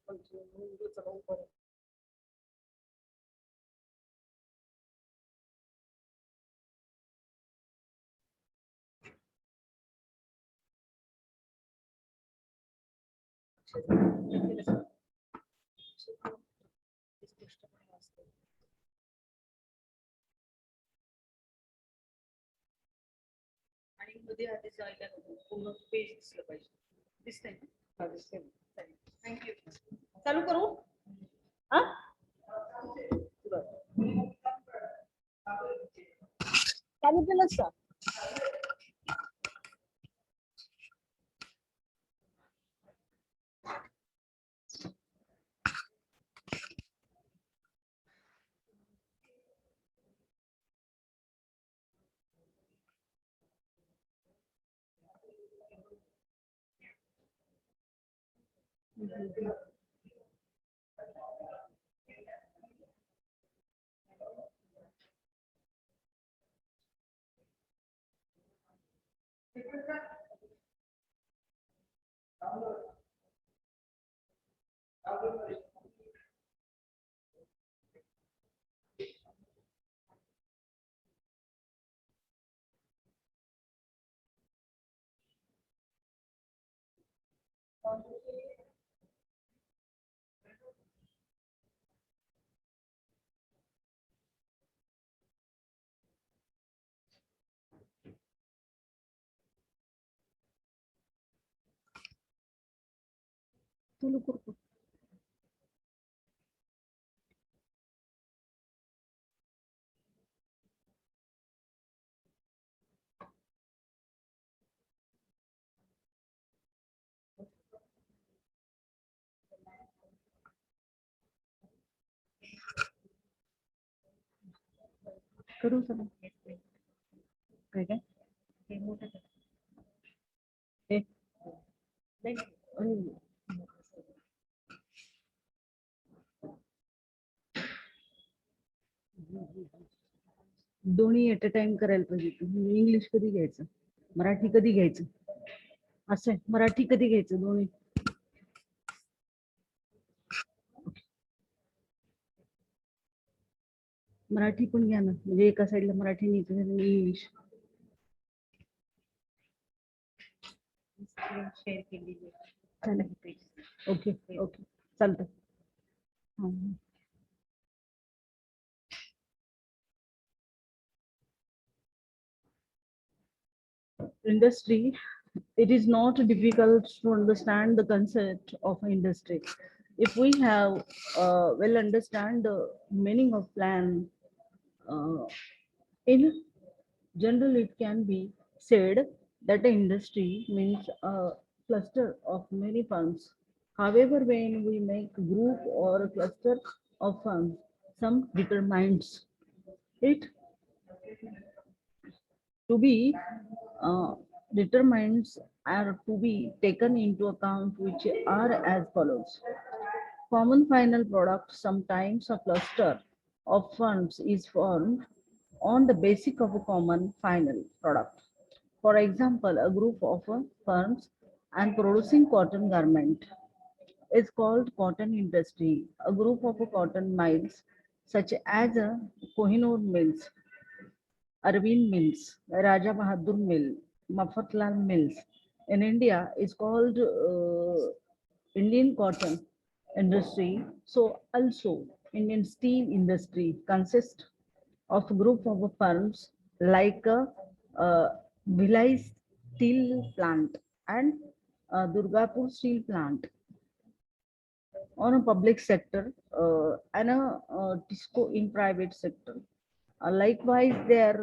आणि मध्ये आधी जायला पूर्ण पेज दिसलं पाहिजे. दिसतंय ना? दिसतंय. थँक्यू. चालू करू? हा? चालू केलंच का? तुला करतो. करू चला. काय काय? हे मोठं करा. हे. अरे. दोन्ही ऍट अ टाइम करायला पाहिजे. इंग्लिश कधी घ्यायचं, मराठी कधी घ्यायचं, असं आहे. मराठी कधी घ्यायचं दोन्ही? मराठी पण घ्या ना, म्हणजे एका साईडला मराठी नाही इंग्लिश. शेअर केली. ओके ओके चालतं. Industry, it is not difficult to understand the concept of industry. If we have well understand the meaning of plan, in general, it can be said that the industry means a cluster of many firms. However, when we make a group or a cluster of firms, some determines it to be uh, determinants are to be taken into account, which are as follows. Common final product, sometimes a cluster of firms is formed on the basis of a common final product. For example, a group of firms and producing cotton garment is called cotton industry. A group of cotton mills, such as Kohinoor Mills, Arvind Mills, Raja Bahadur Mill, Mafatlal Mills in India is called Indian cotton industry. So also Indian steel industry consists of a group of firms like Bhilai Steel Plant and Durgapur Steel Plant on a public sector and a TISCO in private sector. Likewise, there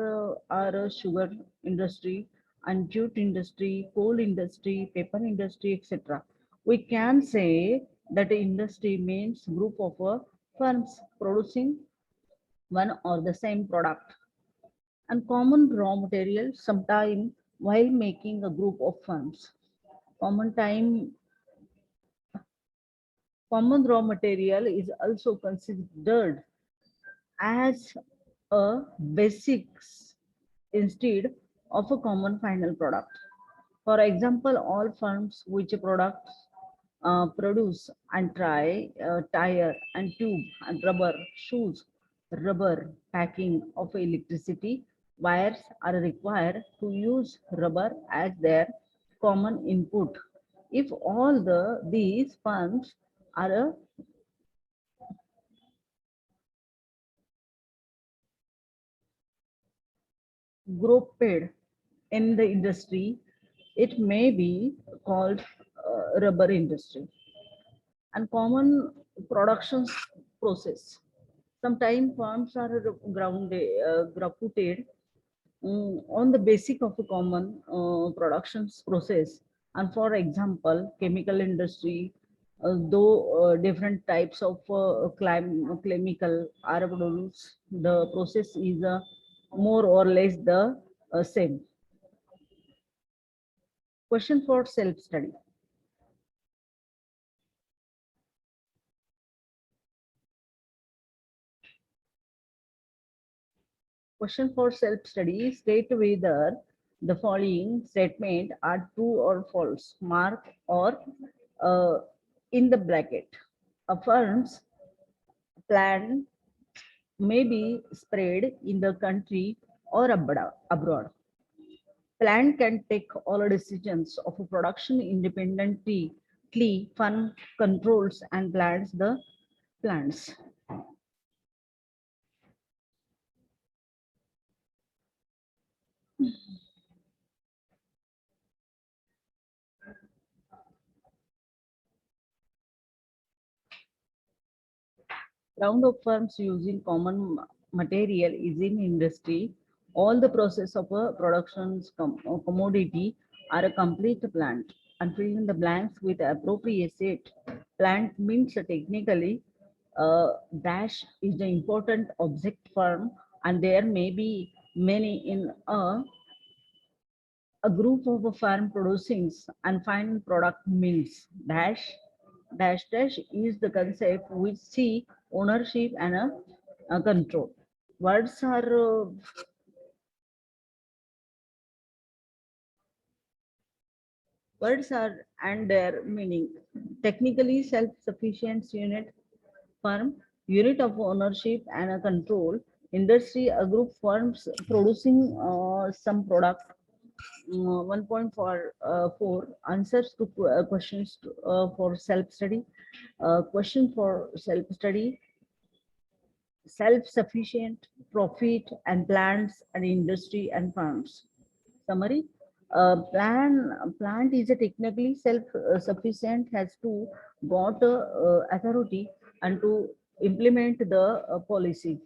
are sugar industry and jute industry, coal industry, paper industry, etc. We can say that industry means group of firms producing one or the same product and common raw material sometime while making a group of firms. Common time Common raw material is also considered as a basics instead of a common final product. For example, all firms which products produce and try tire and tube and rubber shoes, rubber packing of electricity wires are required to use rubber as their common input. If all these firms are grouped in the industry, it may be called rubber industry. And common production process. Sometimes farms are grounded on the basic of a common production process. And for example, chemical industry, though different types of chemical are produced, the process is more or less the same. Question for self-study. Question for self-study. State whether the following statement are true or false. Mark or uh, in the bracket. Affirms plan may be spread in the country or abroad. Plant can take all decisions of a production independently, fund controls and plans the plants. Round of firms using common material is in industry. All the process of a production's commodity are a complete plant. And fill in the blanks with appropriate plant means technically dash is the important object firm, and there may be many in a group of a firm producing and final product means dash is the concept which see ownership and a control. Words are words are and their meaning. Technically, self-sufficient unit firm, unit of ownership and a control. Industry, a group firms producing some product. 1.4 answers to questions for self-study. Question for self-study: self-sufficient, profit and plants and industry and farms. Summary: plant is a technically self-sufficient, has to got authority and to implement the policy.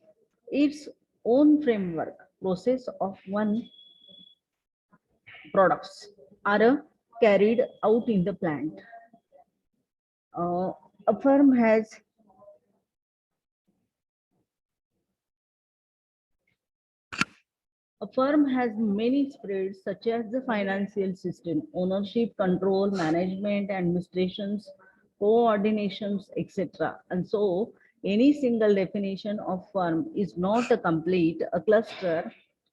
Its own framework process of one products are carried out in the plant. A firm has A firm has many spreads such as the financial system, ownership, control, management, administrations, coordinations, etc. And so any single definition of firm is not a complete. A cluster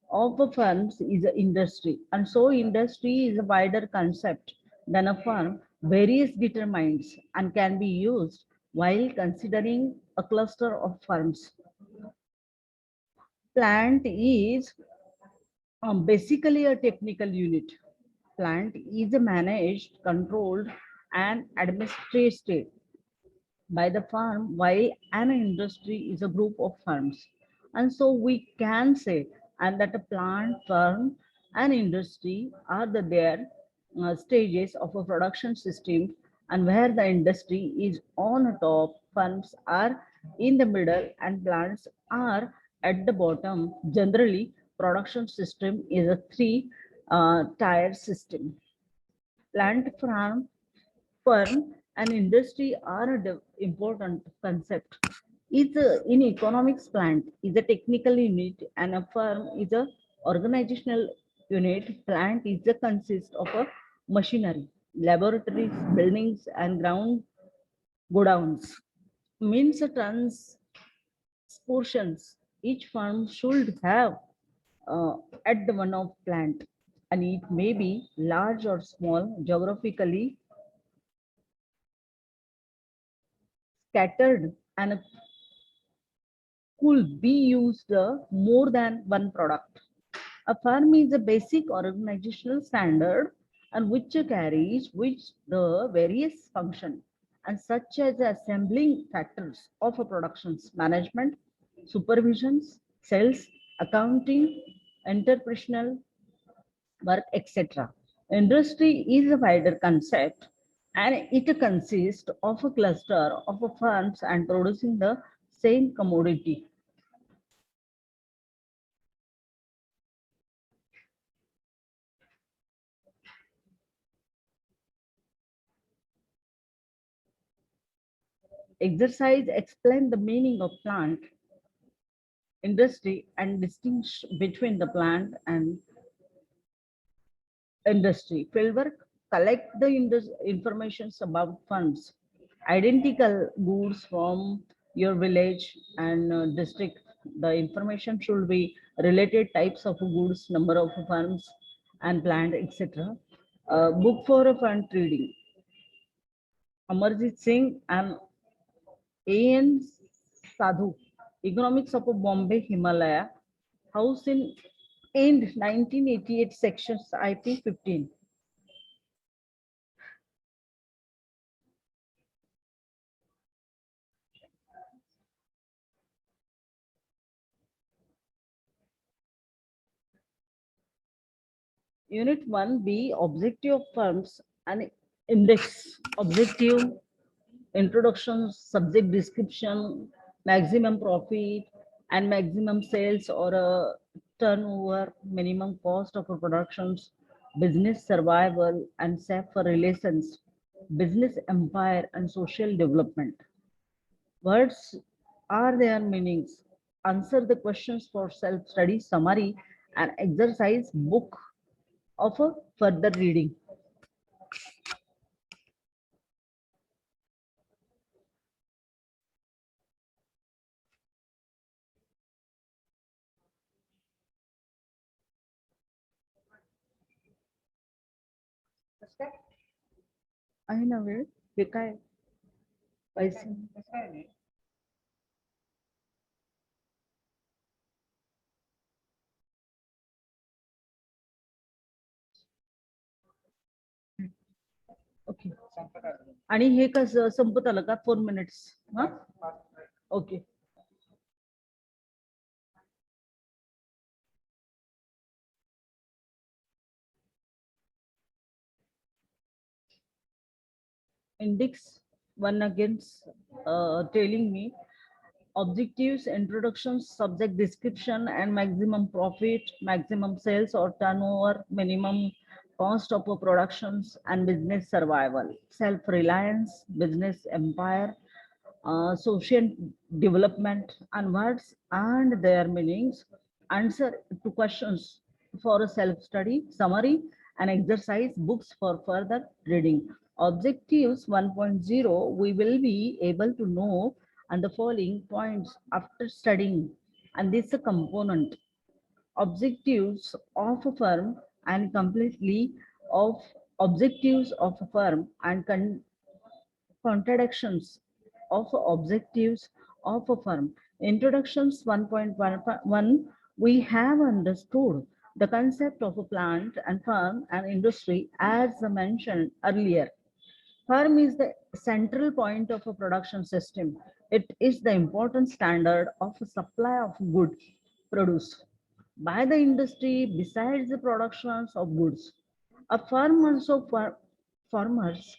of the firms is an industry. And so industry is a wider concept than a firm. Various determines and can be used while considering a cluster of firms. Plant is basically a technical unit. Plant is managed, controlled, and administrated by the firm, while an industry is a group of firms. And so we can say and that a plant, firm, and industry are their stages of a production system, and where the industry is on top, firms are in the middle, and plants are at the bottom. Generally, production system is a three tier system. Plant, farm, firm, and industry are important concept. Is in economics, plant is a technical unit and a firm is a organizational unit. Plant is a consist of a machinery, laboratories, buildings, and ground godowns. Means a transportations. Each firm should have uh, at the one of plant, and it may be large or small geographically. scattered and could be used more than one product. A firm is a basic organizational standard and which carries which the various function and such as assembling factors of a production's management, supervisions, sales, accounting, entrepreneurial work, etc. Industry is a wider concept and it consists of a cluster of firms and producing the same commodity. Exercise explain the meaning of plant industry and distinguish between the plant and industry. Fieldwork collect the informations about funds, identical goods from your village and district. The information should be related types of goods, number of funds and plant, etc. Book for a fund trading. Amarjit Singh and A.N. Sadhu, Economics of Bombay Himalaya, House in End 1988, Sections IP 15. Unit 1B, Objective of Firms and Index. Objective, Introduction, Subject Description, Maximum Profit and Maximum Sales or a turnover, Minimum Cost of productions, Business Survival and Safe for Relations, Business Empire and Social Development. Words are their meanings. Answer the questions for self-study, summary, and exercise book of a further reading. आहे ना वेळ हे काय पैसे okay आणि हे कसं संपत आलं का 4 minutes हा okay index one against telling me objectives, introductions, subject description, and maximum profit, maximum sales or turnover, minimum cost of productions, and business survival, self-reliance, business empire, social development, and words and their meanings, answer to questions for a self-study, summary, and exercise books for further reading. Objectives 1.0, we will be able to know and the following points after studying, and this is a component. Objectives of a firm and completely of objectives of a firm and contradictions of objectives of a firm. Introductions 1.1, we have understood the concept of a plant and firm and industry as mentioned earlier. Firm is the central point of a production system. It is the important standard of supply of goods produced by the industry besides the productions of goods. A firm also performers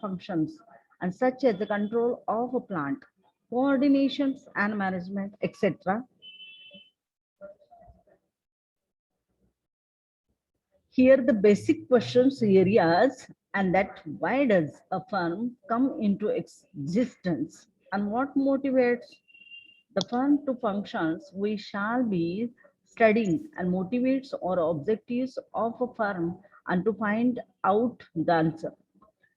functions and such as the control of a plant, coordinations and management, etc. Here the basic questions areas and that why does a firm come into existence and what motivates the firm to functions we shall be studying and motivates or objectives of a firm and to find out the answer.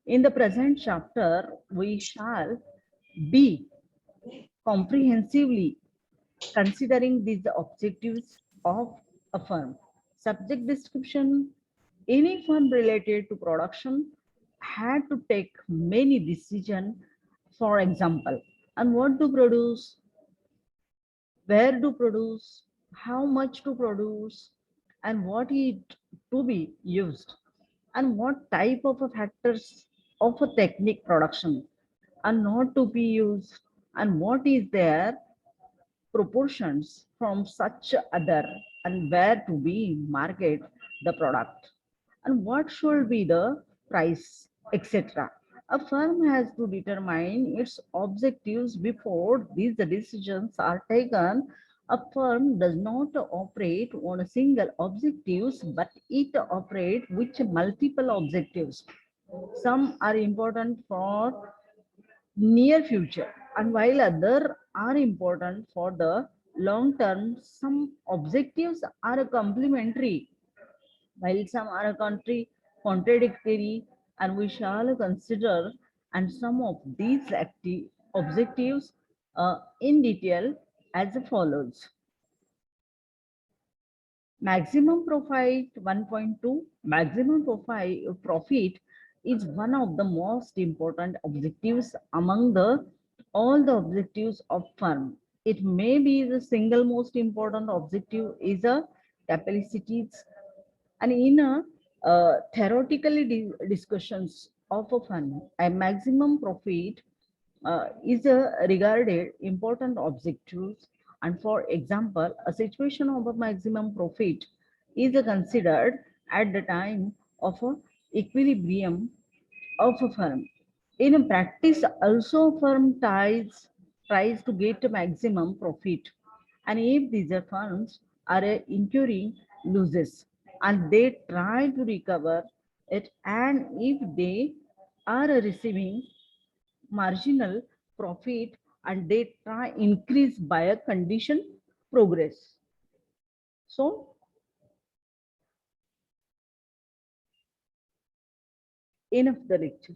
In the present chapter, we shall be comprehensively considering these objectives of a firm. Subject description, any firm related to production had to take many decisions for example. And what to produce, where to produce, how much to produce, and what is to be used, and what type of a factors of a technique production are not to be used, and what is their proportions from such other, and where to be market the product, and what should be the price, etc. A firm has to determine its objectives before these decisions are taken. A firm does not operate on a single objectives, but it operates with multiple objectives. Some are important for near future, and while other are important for the long term. Some objectives are complementary, while some are contradictory, and we shall consider and some of these objectives in detail as follows. Maximum profit 1.2. Maximum profit is one of the most important objectives among the all the objectives of firm. It may be the single most important objective is a capacities, and in a theoretically discussions of a firm, a maximum profit is a regarded important objectives. And for example, a situation of a maximum profit is considered at the time of a equilibrium of a firm. In practice, also firm tries to get a maximum profit. And if these firms are incurring losses, and they try to recover it, and if they are receiving marginal profit, and they try increase by a condition progress. So enough the lecture.